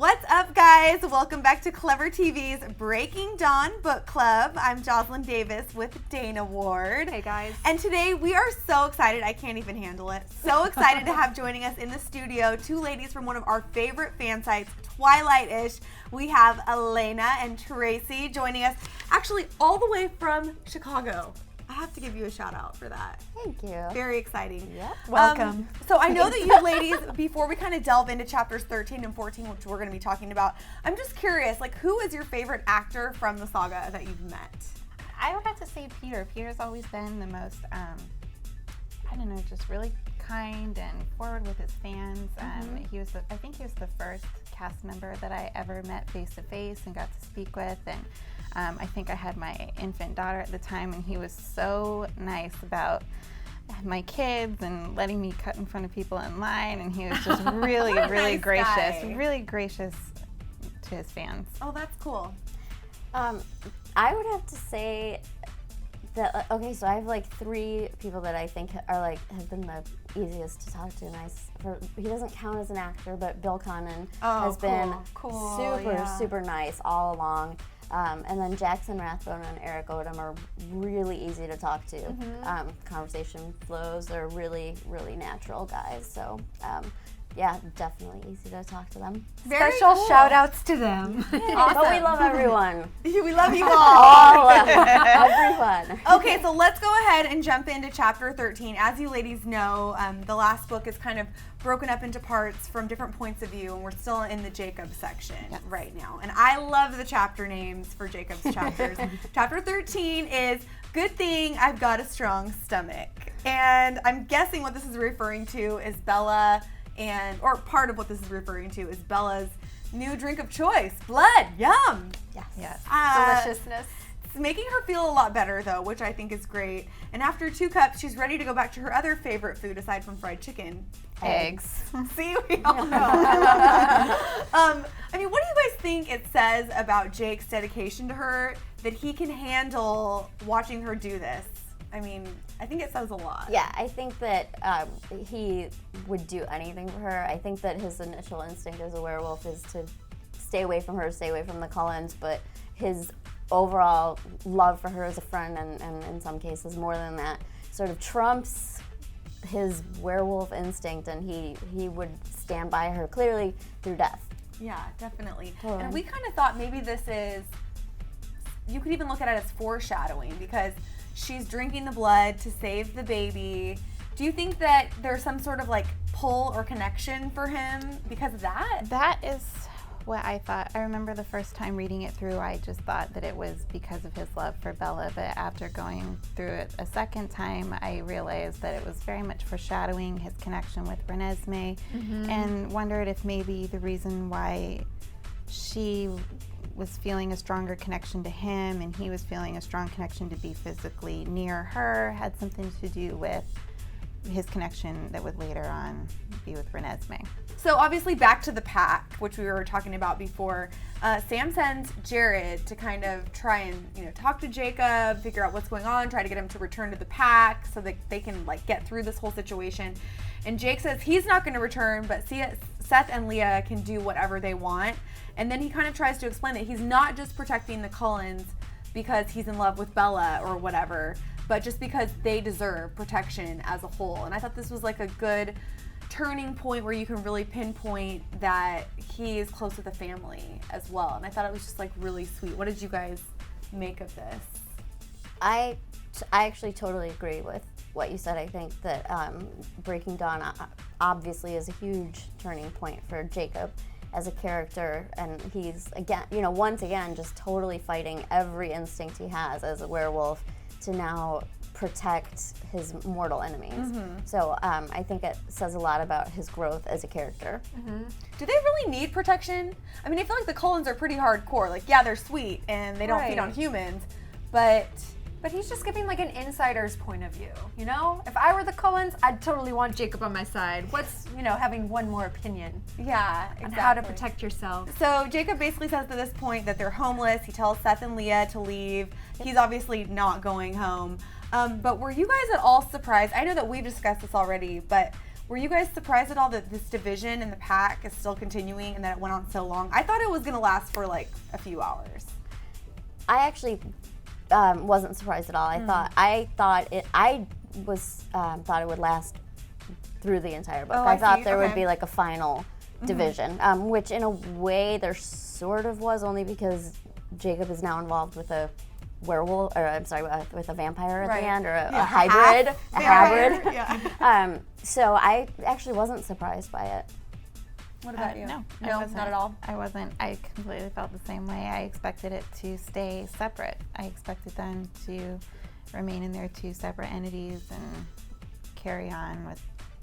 What's up, guys? Welcome back to ClevverTV's Breaking Dawn Book Club. I'm Joslyn Davis with Dana Ward. Hey, guys. And today we are so excited. I can't even handle it. So excited to have joining us in the studio two ladies from one of our favorite fan sites, Twilight-ish. We have Elena and Tracy joining us, actually all the way from Chicago. I have to give you a shout out for that. Thank you. Very exciting. Yep. Welcome. So I know that you ladies, before we kind of delve into chapters 13 and 14, which we're going to be talking about, I'm just curious, like, who is your favorite actor from the saga that you've met? I would have to say Peter. Peter's always been the most, just really kind and forward with his fans. I think he was the first cast member that I ever met face to face and got to speak with. And I think I had my infant daughter at the time, and he was so nice about my kids and letting me cut in front of people in line. And he was just really, really nice gracious, guy. really gracious to his fans. Oh, that's cool. I would have to say that, so I have like three people that I think are have been the easiest to talk to. He doesn't count as an actor, but Bill Connon has been super nice all along. And then Jackson Rathbone and Eric Odom are really easy to talk to. Conversation flows. They're really, really natural guys. So, definitely easy to talk to them. Special shout outs to them. Awesome. But we love everyone. We love you all. Everyone. Okay, so let's go ahead and jump into chapter 13. As you ladies know, the last book is kind of broken up into parts from different points of view, and we're still in the Jacob section right now. And I love the chapter names for Jacob's chapters. Chapter 13 is Good Thing I've Got a Strong Stomach. And I'm guessing what this is referring to is Bella, or part of what this is referring to is Bella's new drink of choice, blood. Yum. Yes. Deliciousness. It's making her feel a lot better, though, which I think is great. And after 2 cups, she's ready to go back to her other favorite food aside from fried chicken. Eggs. See, we all know. I love that. What do you guys think it says about Jake's dedication to her that he can handle watching her do this? I think it says a lot. Yeah, I think that he would do anything for her. I think that his initial instinct as a werewolf is to stay away from her, stay away from the Cullens, but his overall love for her as a friend, and in some cases more than that, sort of trumps his werewolf instinct, and he would stand by her clearly through death. Yeah, definitely. Totally. And we kind of thought maybe this is, you could even look at it as foreshadowing, because she's drinking the blood to save the baby. Do you think that there's some sort of pull or connection for him because of that? That is what I thought. I remember the first time reading it through, I just thought that it was because of his love for Bella, but after going through it a second time, I realized that it was very much foreshadowing his connection with Renesmee, and wondered if maybe the reason why she was feeling a stronger connection to him and he was feeling a strong connection to be physically near her had something to do with his connection that would later on be with Renesmee. So obviously back to the pack, which we were talking about before, Sam sends Jared to kind of try and talk to Jacob, figure out what's going on, try to get him to return to the pack so that they can get through this whole situation. And Jake says he's not going to return, but Seth and Leah can do whatever they want. And then he kind of tries to explain that he's not just protecting the Cullens because he's in love with Bella or whatever, but just because they deserve protection as a whole. And I thought this was a good turning point where you can really pinpoint that he is close with the family as well. And I thought it was just really sweet. What did you guys make of this? I actually totally agree with what you said. I think that Breaking Dawn obviously is a huge turning point for Jacob as a character, and he's once again just totally fighting every instinct he has as a werewolf to now protect his mortal enemies. So I think it says a lot about his growth as a character. Do they really need protection? I feel like the Cullens are pretty hardcore. They're sweet and they don't feed on humans, but he's just giving an insider's point of view, If I were the Cullens, I'd totally want Jacob on my side. What's, having one more opinion. Yeah, exactly. On how to protect yourself. So Jacob basically says to this point that they're homeless. He tells Seth and Leah to leave. He's obviously not going home. But were you guys at all surprised? I know that we've discussed this already, but Were you guys surprised at all that this division in the pack is still continuing and that it went on so long? I thought it was going to last for like a few hours. I actually wasn't surprised at all. I thought it would last through the entire book. Oh, I I thought see. there would Okay. be like a final division, which in a way there sort of was, only because Jacob is now involved with a werewolf, or I'm sorry, with a vampire at Right. the end, or a Yeah, hybrid, half a hybrid. vampire, yeah. So I actually wasn't surprised by it. What about you? No, I No, wasn't. not at all. I wasn't. I completely felt the same way. I expected it to stay separate. I expected them to remain in their two separate entities and carry on with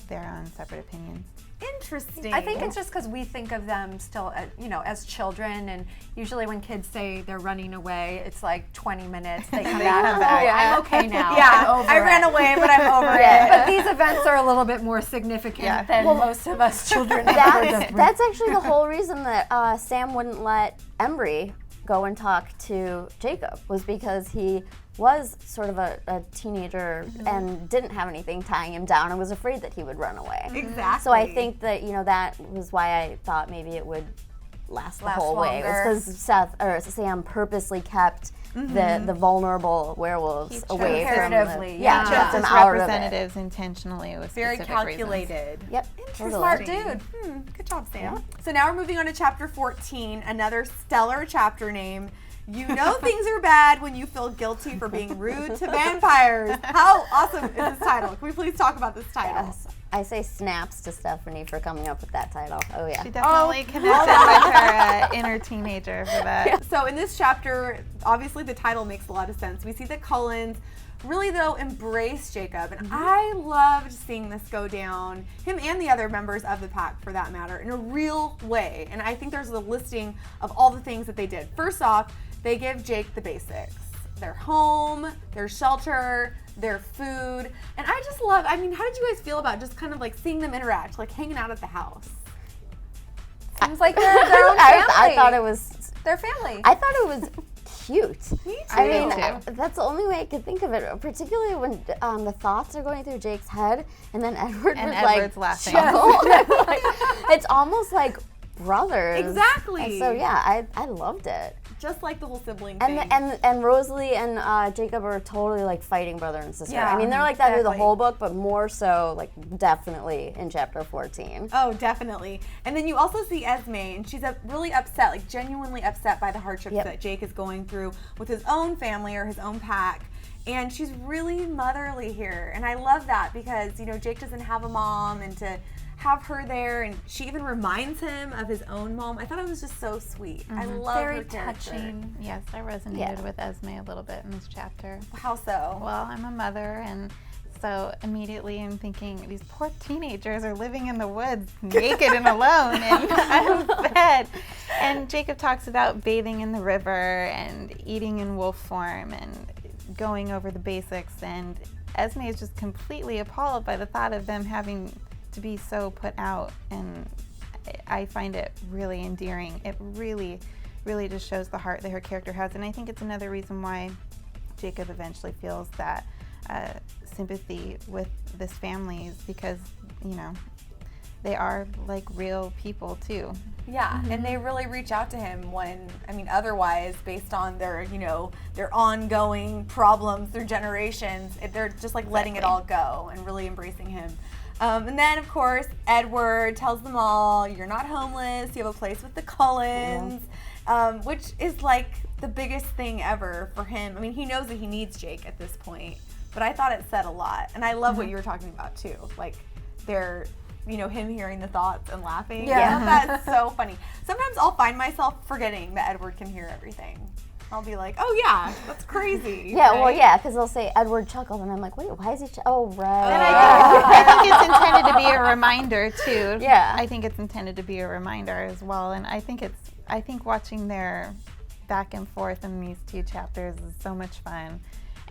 their own separate opinions. Interesting. I think it's just because we think of them still, as children, and usually when kids say they're running away, it's like 20 minutes. They come back. come back. Oh, yeah, I'm okay now. yeah, I'm over I ran it." away, but I'm over But it. these events are a little bit more significant Yeah. than most of us children ever do. That's actually the whole reason that Sam wouldn't let Embry go and talk to Jacob, was because he was sort of a teenager and didn't have anything tying him down and was afraid that he would run away. Exactly. So I think that, that was why I thought maybe it would last the whole way. It was because Sam purposely kept the vulnerable werewolves away from Comparatively, the, yeah. kept them His out of it. representatives intentionally with very specific reasons. calculated. Yep, totally. Smart dude. Good job, Sam. So now we're moving on to chapter 14, another stellar chapter name. You know things are bad when you feel guilty for being rude to vampires. How awesome is this title? Can we please talk about this title? Yes. I say snaps to Stephanie for coming up with that title. Oh yeah. She definitely connected with her inner teenager for that. So in this chapter, obviously the title makes a lot of sense. We see that Cullens really, though, embrace Jacob. And I loved seeing this go down, him and the other members of the pack for that matter, in a real way. And I think there's a listing of all the things that they did. First off, they give Jake the basics. Their home, their shelter, their food. And I just love, how did you guys feel about just kind of like seeing them interact, like hanging out at the house? Seems like they're their own family. I thought it was. Their family. I thought it was cute. Me too. I mean, Me too. that's the only way I could think of it. Particularly when the thoughts are going through Jake's head, and then Edward And would Edward's like laughing. chuckle. Like, it's almost like brothers. Exactly. And so yeah, I loved it. Just like the whole sibling And thing. and Rosalie and Jacob are totally like fighting brother and sister. Yeah, I mean, they're like that through the exactly. whole book, but more so like definitely in chapter 14. Oh, definitely. And then you also see Esme, and she's really upset, like genuinely upset by the hardships Yep. that Jake is going through with his own family or his own pack. And she's really motherly here. And I love that because, Jake doesn't have a mom, and to have her there, and she even reminds him of his own mom. I thought it was just so sweet. I love Very her character. touching. Yes, I resonated Yeah. with Esme a little bit in this chapter. How so? Well, I'm a mother, and so immediately I'm thinking these poor teenagers are living in the woods naked and alone and unfed. And Jacob talks about bathing in the river and eating in wolf form and going over the basics. And Esme is just completely appalled by the thought of them having to be so put out. And I find it really endearing. It really, really just shows the heart that her character has. And I think it's another reason why Jacob eventually feels that sympathy with this family, is because, they are like real people too. Yeah, and they really reach out to him when, otherwise, based on their, their ongoing problems through generations, they're just like letting it all go and really embracing him. And then, of course, Edward tells them all, you're not homeless, you have a place with the Cullens, which is like the biggest thing ever for him. He knows that he needs Jake at this point, but I thought it said a lot. And I love what you were talking about too. Like, they're, him hearing the thoughts and laughing. Yeah. I thought that's so funny. Sometimes I'll find myself forgetting that Edward can hear everything. I'll be like, oh yeah, that's crazy. Yeah, right? well, yeah, because they'll say Edward chuckled, and I'm like, wait, why is he? Oh, right. And I think it's intended to be a reminder too. Yeah. I think it's intended to be a reminder as well. And I think watching their back and forth in these two chapters is so much fun.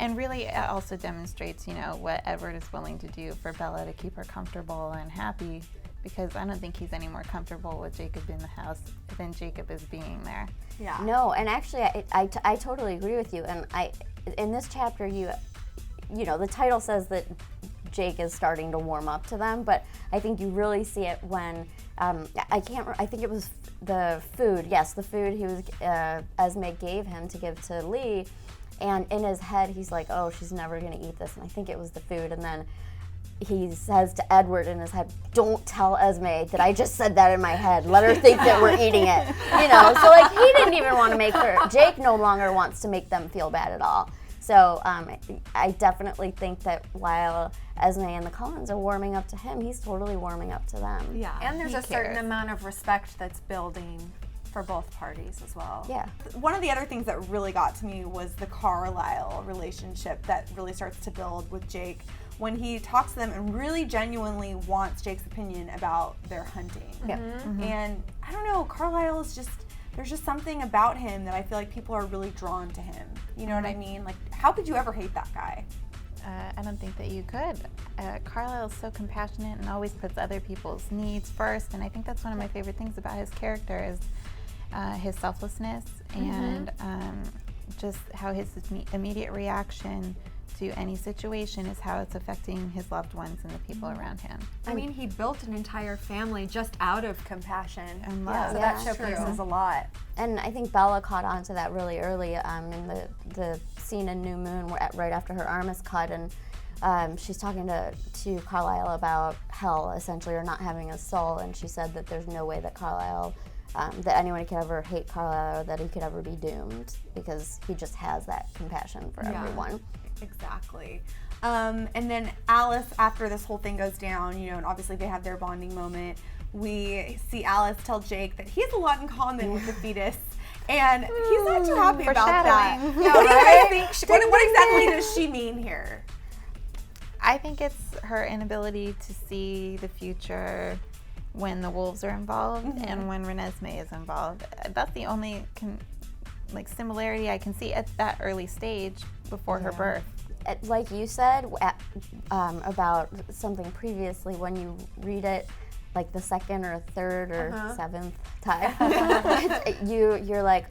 And really it also demonstrates, what Edward is willing to do for Bella to keep her comfortable and happy, because I don't think he's any more comfortable with Jacob in the house than Jacob is being there. Yeah. No, and actually, I totally agree with you. And in this chapter, the title says that Jake is starting to warm up to them, but I think you really see it when I think it was the food. Yes, the food he was Esme gave him to give to Lee, and in his head he's like, oh, she's never gonna eat this, and I think it was the food, and then he says to Edward in his head, don't tell Esme that I just said that in my head. Let her think that we're eating it. So like he didn't even want to make her, Jake no longer wants to make them feel bad at all. So I definitely think that while Esme and the Cullens are warming up to him, he's totally warming up to them. Yeah. And there's a certain cares. amount of respect that's building for both parties as well. Yeah. One of the other things that really got to me was the Carlisle relationship that really starts to build with Jake when he talks to them and really genuinely wants Jake's opinion about their hunting. Yeah. And I don't know, Carlisle is just, there's just something about him that I feel like people are really drawn to him. You know what I mean? Like, how could you ever hate that guy? I don't think that you could. Carlisle is so compassionate and always puts other people's needs first, and I think that's one of my favorite things about his character is his selflessness and just how his immediate reaction to any situation is how it's affecting his loved ones and the people around him. I mean, he built an entire family just out of compassion. And love. So Yeah, that showcases true. a lot. And I think Bella caught on to that really early in the scene in New Moon right after her arm is cut, and she's talking to Carlisle about hell, essentially, or not having a soul, and she said that there's no way that Carlisle, that anyone could ever hate Carlisle or that he could ever be doomed because he just has that compassion for everyone. Exactly. And then Alice, after this whole thing goes down, and obviously they have their bonding moment, we see Alice tell Jake that he has a lot in common with the fetus. And he's not too happy about that. Foreshadowing. Yeah, what do you guys think? What exactly does she mean here? I think it's her inability to see the future when the wolves are involved and when Renesmee is involved. That's the only similarity I can see at that early stage before her birth. Like you said about something previously, when you read it like the second or third or seventh time, you're like,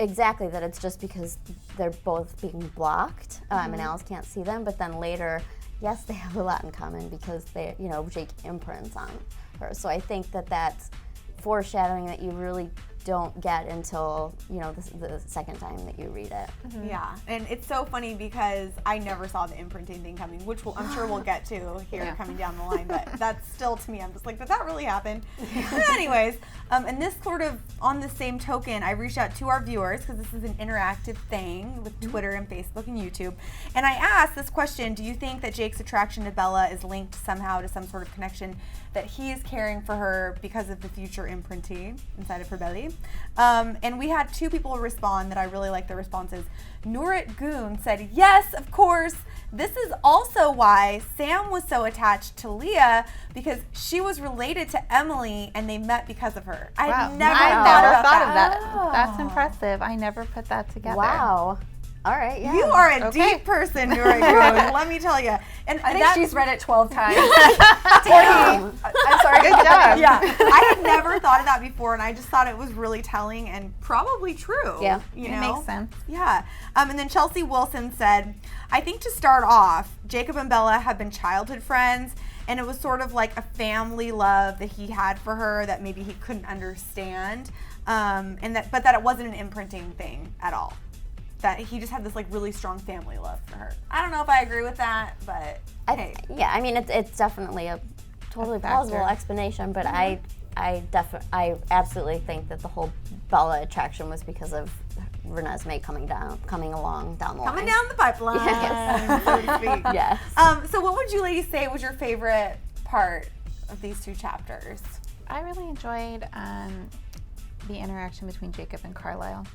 exactly, that it's just because they're both being blocked and Alice can't see them, but then later, yes, they have a lot in common because they, Jake imprints on her. So I think that that's foreshadowing that you really don't get until the second time that you read it. Yeah, and it's so funny because I never saw the imprinting thing coming, which I'm sure we'll get to here coming down the line, but that's still, to me, I'm just like, did that really happen? But anyways, and this sort of, on the same token, I reached out to our viewers because this is an interactive thing with Twitter and Facebook and YouTube, and I asked this question: do you think that Jake's attraction to Bella is linked somehow to some sort of connection that he is caring for her because of the future imprinting inside of her belly? And we had two people respond that I really like their responses. Nurit Goon said, yes, of course. This is also why Sam was so attached to Leah, because she was related to Emily and they met because of her. I Wow. never I thought never about thought of that. that. That's impressive. I never put that together. Wow. All right, yeah. You are a Okay. deep person, Nurit Goon, let me tell you. And I think she's read it 12 times. Damn. I'm sorry. Good job. Yeah, I had never thought of that before, and I just thought it was really telling and probably true. Yeah. you It know? makes sense. Yeah. And then Chelsea Wilson said, I think to start off, Jacob and Bella have been childhood friends, and it was sort of like a family love that he had for her that maybe he couldn't understand, but that it wasn't an imprinting thing at all. That he just had this really strong family love for her. I don't know if I agree with that, but hey. Yeah, I mean, it's definitely a totally A factor. plausible explanation, but I absolutely think that the whole Bella attraction was because of Renesmee coming along down the line. Coming down the pipeline, Yes. so to speak. Yes. So what would you ladies say was your favorite part of these two chapters? I really enjoyed the interaction between Jacob and Carlisle.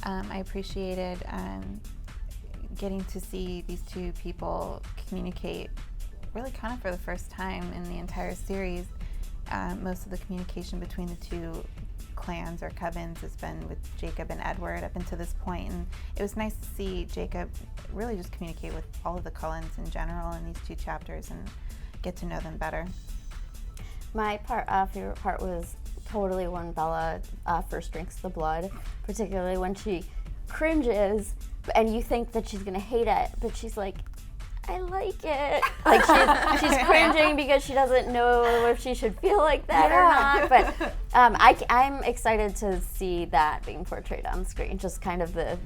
I appreciated getting to see these two people communicate really kind of for the first time in the entire series. Most of the communication between the two clans or covens has been with Jacob and Edward up until this point, and it was nice to see Jacob really just communicate with all of the Cullens in general in these two chapters and get to know them better. My favorite part was totally when Bella first drinks the blood, particularly when she cringes and you think that she's going to hate it, but she's like, I like it. Like she's cringing because she doesn't know if she should feel like that or not. But I'm excited to see that being portrayed on screen. Just kind of the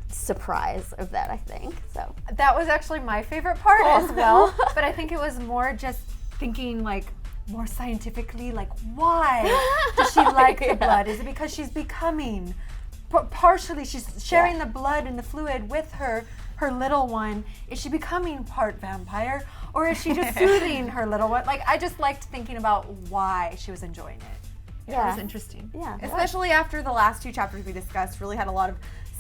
surprise of that, I think. So That was actually my favorite part as well. But I think it was more just thinking like more scientifically, like why does she like the blood? Is it because she's becoming? Partially, she's sharing the blood and the fluid with her little one. Is she becoming part vampire, or is she just soothing her little one? Like, I just liked thinking about why she was enjoying it. It was interesting. Yeah. Especially after the last 2 chapters we discussed really had a lot of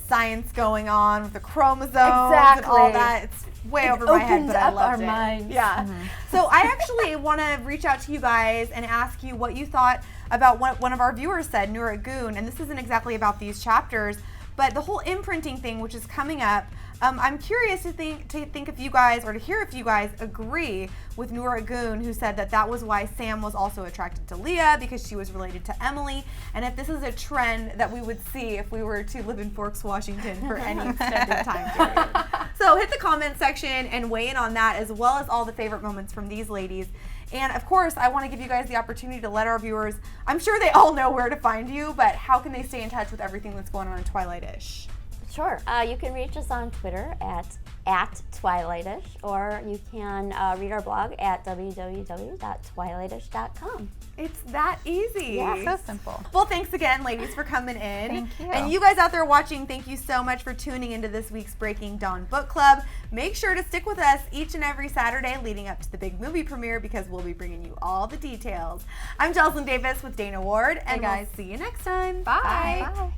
science going on with the chromosomes and all that. It's way over my head, but I loved it. Minds. Yeah. So I actually want to reach out to you guys and ask you what you thought about what one of our viewers said, Noura Goon, and this isn't exactly about these chapters, but the whole imprinting thing, which is coming up. I'm curious to think if you guys, or to hear if you guys agree with Noura Goon, who said that was why Sam was also attracted to Leah, because she was related to Emily, and if this is a trend that we would see if we were to live in Forks, Washington for any extended time period. So hit the comment section and weigh in on that, as well as all the favorite moments from these ladies. And of course, I want to give you guys the opportunity to let our viewers, I'm sure they all know where to find you, but how can they stay in touch with everything that's going on in Twilight-ish? Sure. You can reach us on Twitter at Twilightish, or you can read our blog at www.twilightish.com. It's that easy. Yeah, so simple. Well, thanks again, ladies, for coming in. Thank you. And you guys out there watching, thank you so much for tuning into this week's Breaking Dawn Book Club. Make sure to stick with us each and every Saturday leading up to the big movie premiere, because we'll be bringing you all the details. I'm Joslyn Davis with Dana Ward, and Hey, guys. we'll see you next time. Bye. Bye.